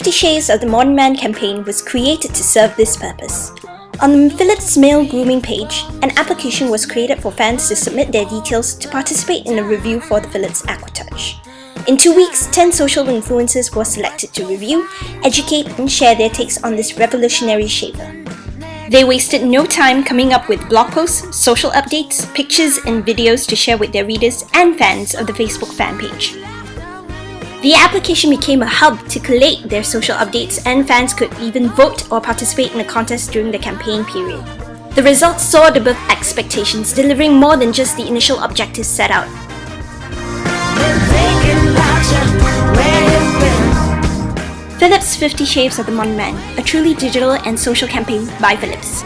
50 Shades of the Modern Man campaign was created to serve this purpose. On the Philips male grooming page, an application was created for fans to submit their details to participate in a review for the Philips AquaTouch. In 2 weeks, 10 social influencers were selected to review, educate, and share their takes on this revolutionary shaver. They wasted no time coming up with blog posts, social updates, pictures, and videos to share with their readers and fans of the Facebook fan page. The application became a hub to collate their social updates, and fans could even vote or participate in a contest during the campaign period. The results soared above expectations, delivering more than just the initial objectives set out. Philips 50 Shades of the Modern Man, a truly digital and social campaign by Philips.